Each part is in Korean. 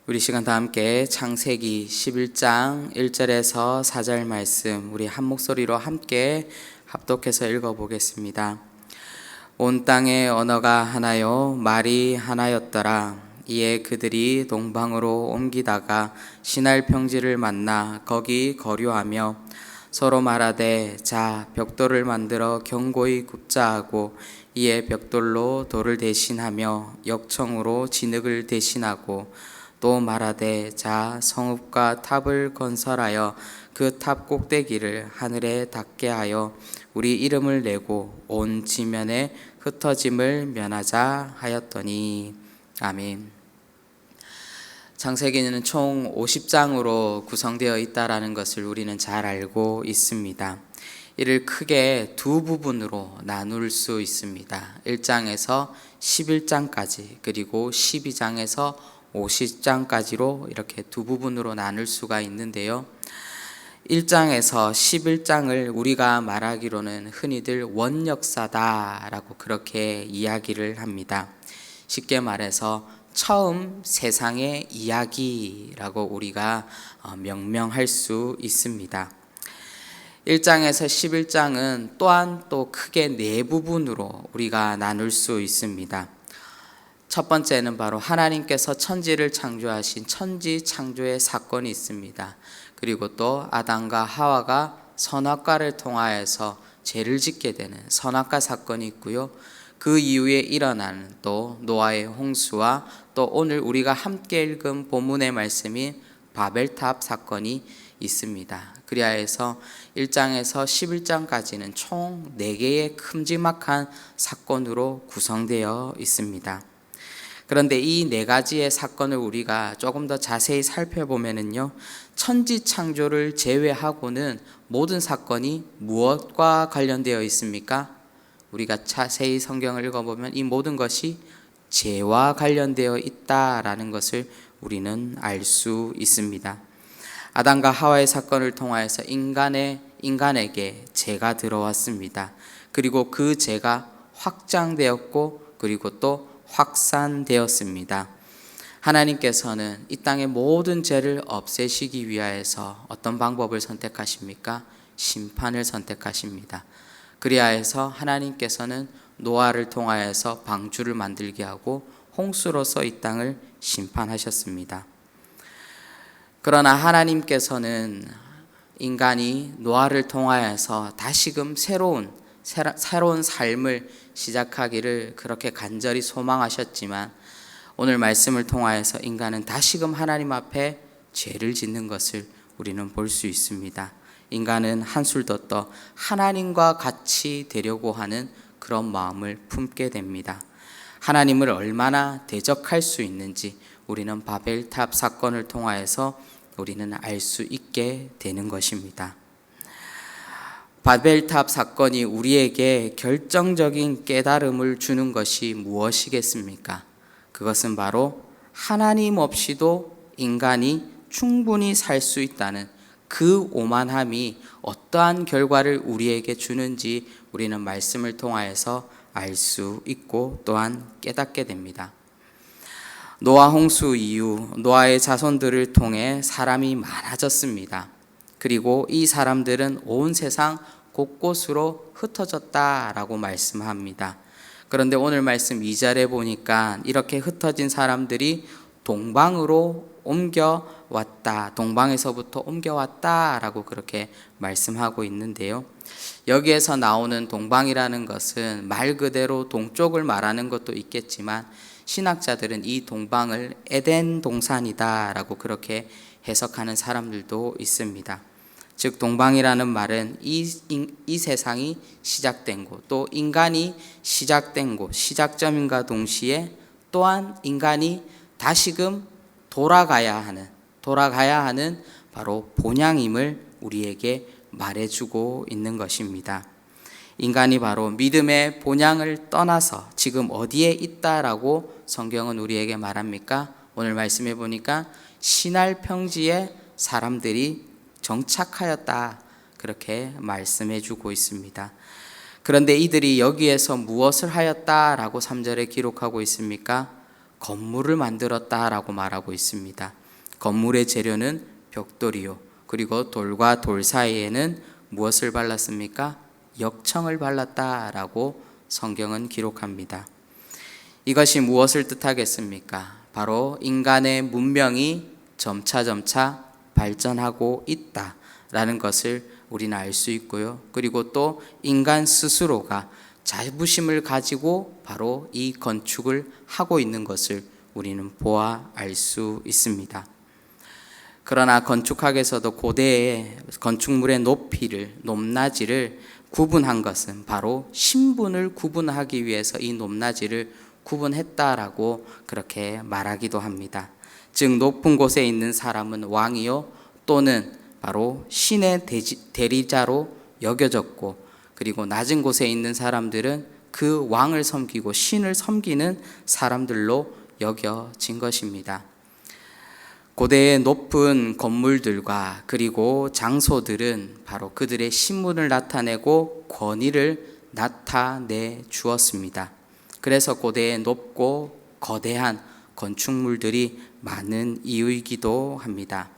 우리 시간 다 함께 창세기 11장 1절에서 4절 말씀 우리 한 목소리로 함께 합독해서 읽어보겠습니다. 온 땅의 언어가 하나요 말이 하나였더라. 이에 그들이 동방으로 옮기다가 시날 평지를 만나 거기 거류하며 서로 말하되 자 벽돌을 만들어 견고히 굽자 하고 이에 벽돌로 돌을 대신하며 역청으로 진흙을 대신하고 또 말하되 자 성읍과 탑을 건설하여 그 탑 꼭대기를 하늘에 닿게 하여 우리 이름을 내고 온 지면에 흩어짐을 면하자 하였더니 아멘. 창세기는 총 50장으로 구성되어 있다라는 것을 우리는 잘 알고 있습니다. 이를 크게 두 부분으로 나눌 수 있습니다. 1장에서 11장까지 그리고 12장에서 50장까지로 이렇게 두 부분으로 나눌 수가 있는데요. 1장에서 11장을 우리가 말하기로는 흔히들 원역사다라고 그렇게 이야기를 합니다. 쉽게 말해서 처음 세상의 이야기라고 우리가 명명할 수 있습니다. 1장에서 11장은 또한 또 크게 네 부분으로 우리가 나눌 수 있습니다. 첫 번째는 바로 하나님께서 천지를 창조하신 천지 창조의 사건이 있습니다. 그리고 또 아담과 하와가 선악과를 통하여서 죄를 짓게 되는 선악과 사건이 있고요. 그 이후에 일어나는 또 노아의 홍수와 또 오늘 우리가 함께 읽은 본문의 말씀인 바벨탑 사건이 있습니다. 그리하여서 1장에서 11장까지는 총 4개의 큼지막한 사건으로 구성되어 있습니다. 그런데 이 4가지의 사건을 우리가 조금 더 자세히 살펴보면요, 천지 창조를 제외하고는 모든 사건이 무엇과 관련되어 있습니까? 우리가 자세히 성경을 읽어보면 이 모든 것이 죄와 관련되어 있다라는 것을 우리는 알 수 있습니다. 아담과 하와의 사건을 통하여서 인간에게 죄가 들어왔습니다. 그리고 그 죄가 확장되었고 그리고 또 확산되었습니다. 하나님께서는 이 땅의 모든 죄를 없애시기 위하여서 어떤 방법을 선택하십니까? 심판을 선택하십니다. 그리하여서 하나님께서는 노아를 통하여서 방주를 만들게 하고 홍수로서 이 땅을 심판하셨습니다. 그러나 하나님께서는 인간이 노아를 통하여서 다시금 새로운 삶을 시작하기를 그렇게 간절히 소망하셨지만 오늘 말씀을 통하여서 인간은 다시금 하나님 앞에 죄를 짓는 것을 우리는 볼 수 있습니다. 인간은 한술 더 떠 하나님과 같이 되려고 하는 그런 마음을 품게 됩니다. 하나님을 얼마나 대적할 수 있는지 우리는 바벨탑 사건을 통하여서 우리는 알 수 있게 되는 것입니다. 바벨탑 사건이 우리에게 결정적인 깨달음을 주는 것이 무엇이겠습니까? 그것은 바로 하나님 없이도 인간이 충분히 살 수 있다는 그 오만함이 어떠한 결과를 우리에게 주는지 우리는 말씀을 통하여서 알 수 있고 또한 깨닫게 됩니다. 노아 홍수 이후 노아의 자손들을 통해 사람이 많아졌습니다. 그리고 이 사람들은 온 세상 곳곳으로 흩어졌다라고 말씀합니다. 그런데 오늘 말씀 2절에 보니까 이렇게 흩어진 사람들이 동방으로 옮겨왔다, 동방에서부터 옮겨왔다라고 그렇게 말씀하고 있는데요. 여기에서 나오는 동방이라는 것은 말 그대로 동쪽을 말하는 것도 있겠지만 신학자들은 이 동방을 에덴 동산이다라고 그렇게 해석하는 사람들도 있습니다. 즉 동방이라는 말은 이 세상이 시작된 곳, 또 인간이 시작된 곳, 시작점인과 동시에 또한 인간이 다시금 돌아가야 하는 바로 본향임을 우리에게 말해주고 있는 것입니다. 인간이 바로 믿음의 본향을 떠나서 지금 어디에 있다라고 성경은 우리에게 말합니까? 오늘 말씀해 보니까 시날 평지에 사람들이 정착하였다 그렇게 말씀해 주고 있습니다. 그런데 이들이 여기에서 무엇을 하였다라고 3절에 기록하고 있습니까? 건물을 만들었다라고 말하고 있습니다. 건물의 재료는 벽돌이요. 그리고 돌과 돌 사이에는 무엇을 발랐습니까? 역청을 발랐다라고 성경은 기록합니다. 이것이 무엇을 뜻하겠습니까? 바로 인간의 문명이 점차 발전하고 있다라는 것을 우리는 알 수 있고요. 그리고 또 인간 스스로가 자부심을 가지고 바로 이 건축을 하고 있는 것을 우리는 보아 알 수 있습니다. 그러나 건축학에서도 고대의 건축물의 높낮이를 구분한 것은 바로 신분을 구분하기 위해서 이 높낮이를 구분했다라고 그렇게 말하기도 합니다. 즉 높은 곳에 있는 사람은 왕이요 또는 바로 신의 대리자로 여겨졌고, 그리고 낮은 곳에 있는 사람들은 그 왕을 섬기고 신을 섬기는 사람들로 여겨진 것입니다. 고대의 높은 건물들과 그리고 장소들은 바로 그들의 신분을 나타내고 권위를 나타내 주었습니다. 그래서 고대의 높고 거대한 건축물들이 많은 이유이기도 합니다.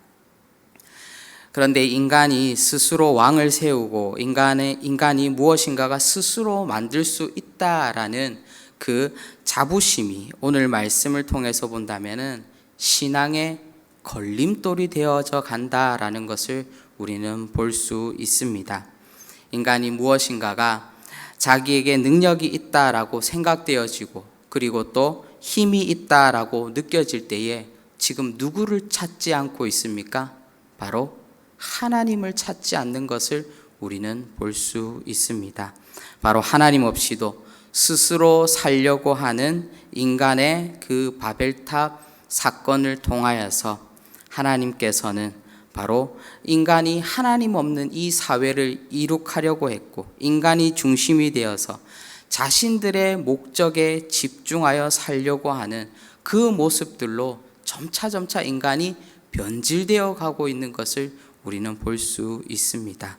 그런데 인간이 스스로 왕을 세우고 인간이 무엇인가가 스스로 만들 수 있다라는 그 자부심이 오늘 말씀을 통해서 본다면은 신앙의 걸림돌이 되어져 간다라는 것을 우리는 볼 수 있습니다. 인간이 무엇인가가 자기에게 능력이 있다라고 생각되어지고 그리고 또 힘이 있다라고 느껴질 때에 지금 누구를 찾지 않고 있습니까? 바로 하나님을 찾지 않는 것을 우리는 볼 수 있습니다. 바로 하나님 없이도 스스로 살려고 하는 인간의 그 바벨탑 사건을 통하여서 하나님께서는 바로 인간이 하나님 없는 이 사회를 이룩하려고 했고, 인간이 중심이 되어서 자신들의 목적에 집중하여 살려고 하는 그 모습들로 점차 인간이 변질되어 가고 있는 것을 우리는 볼 수 있습니다.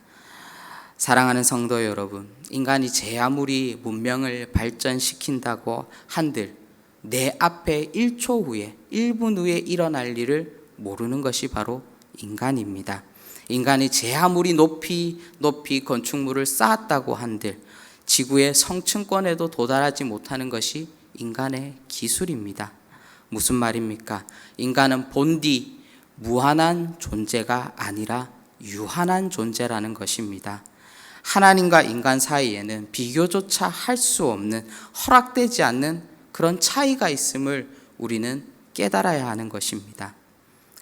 사랑하는 성도 여러분, 인간이 제 아무리 문명을 발전시킨다고 한들 내 앞에 1초 후에 1분 후에 일어날 일을 모르는 것이 바로 인간입니다. 인간이 제 아무리 높이 건축물을 쌓았다고 한들 지구의 성층권에도 도달하지 못하는 것이 인간의 기술입니다. 무슨 말입니까? 인간은 본디 무한한 존재가 아니라 유한한 존재라는 것입니다. 하나님과 인간 사이에는 비교조차 할 수 없는, 허락되지 않는 그런 차이가 있음을 우리는 깨달아야 하는 것입니다.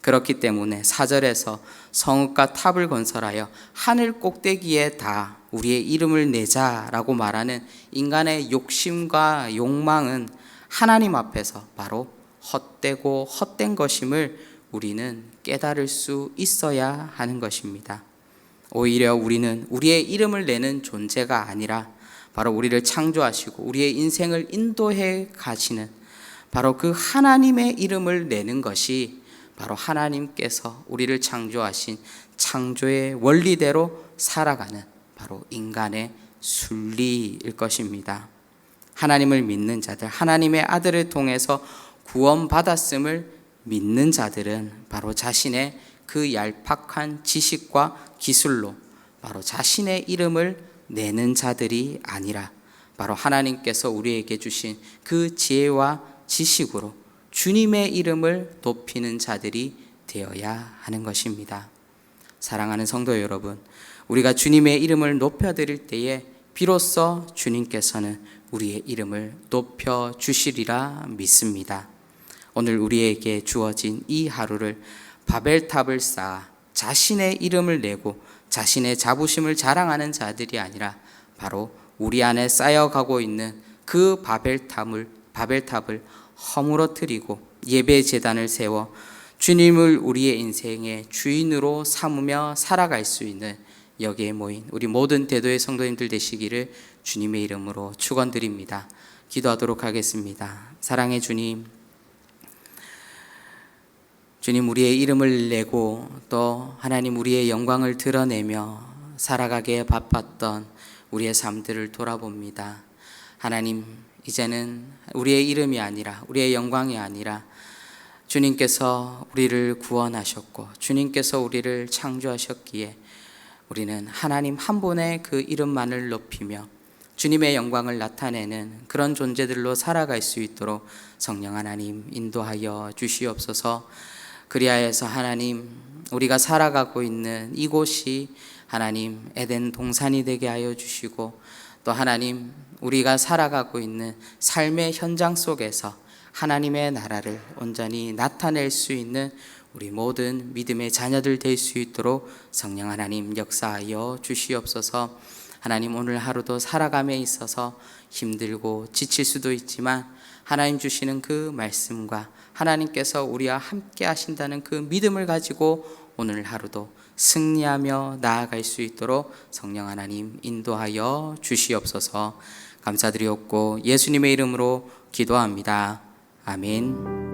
그렇기 때문에 4절에서 성읍과 탑을 건설하여 하늘 꼭대기에 다 우리의 이름을 내자라고 말하는 인간의 욕심과 욕망은 하나님 앞에서 바로 헛되고 헛된 것임을 우리는 깨달을 수 있어야 하는 것입니다. 오히려 우리는 우리의 이름을 내는 존재가 아니라 바로 우리를 창조하시고 우리의 인생을 인도해 가시는 바로 그 하나님의 이름을 내는 것이 바로 하나님께서 우리를 창조하신 창조의 원리대로 살아가는 바로 인간의 순리일 것입니다. 하나님을 믿는 자들, 하나님의 아들을 통해서 구원받았음을 믿는 자들은 바로 자신의 그 얄팍한 지식과 기술로 바로 자신의 이름을 내는 자들이 아니라 바로 하나님께서 우리에게 주신 그 지혜와 지식으로 주님의 이름을 높이는 자들이 되어야 하는 것입니다. 사랑하는 성도 여러분, 우리가 주님의 이름을 높여드릴 때에 비로소 주님께서는 우리의 이름을 높여주시리라 믿습니다. 오늘 우리에게 주어진 이 하루를 바벨탑을 쌓아 자신의 이름을 내고 자신의 자부심을 자랑하는 자들이 아니라 바로 우리 안에 쌓여가고 있는 그 바벨탑을 허물어뜨리고 예배 제단을 세워 주님을 우리의 인생의 주인으로 삼으며 살아갈 수 있는 여기에 모인 우리 모든 대도의 성도님들 되시기를 주님의 이름으로 축원드립니다. 기도하도록 하겠습니다. 사랑의 주님, 주님 우리의 이름을 내고 또 하나님 우리의 영광을 드러내며 살아가기에 바빴던 우리의 삶들을 돌아봅니다. 하나님, 이제는 우리의 이름이 아니라, 우리의 영광이 아니라 주님께서 우리를 구원하셨고 주님께서 우리를 창조하셨기에 우리는 하나님 한 분의 그 이름만을 높이며 주님의 영광을 나타내는 그런 존재들로 살아갈 수 있도록 성령 하나님 인도하여 주시옵소서. 그리하여서 하나님, 우리가 살아가고 있는 이곳이 하나님 에덴 동산이 되게 하여 주시고, 또 하나님 우리가 살아가고 있는 삶의 현장 속에서 하나님의 나라를 온전히 나타낼 수 있는 우리 모든 믿음의 자녀들 될 수 있도록 성령 하나님 역사하여 주시옵소서. 하나님, 오늘 하루도 살아감에 있어서 힘들고 지칠 수도 있지만 하나님 주시는 그 말씀과 하나님께서 우리와 함께 하신다는 그 믿음을 가지고 오늘 하루도 승리하며 나아갈 수 있도록 성령 하나님 인도하여 주시옵소서. 감사드리옵고 예수님의 이름으로 기도합니다. 아멘.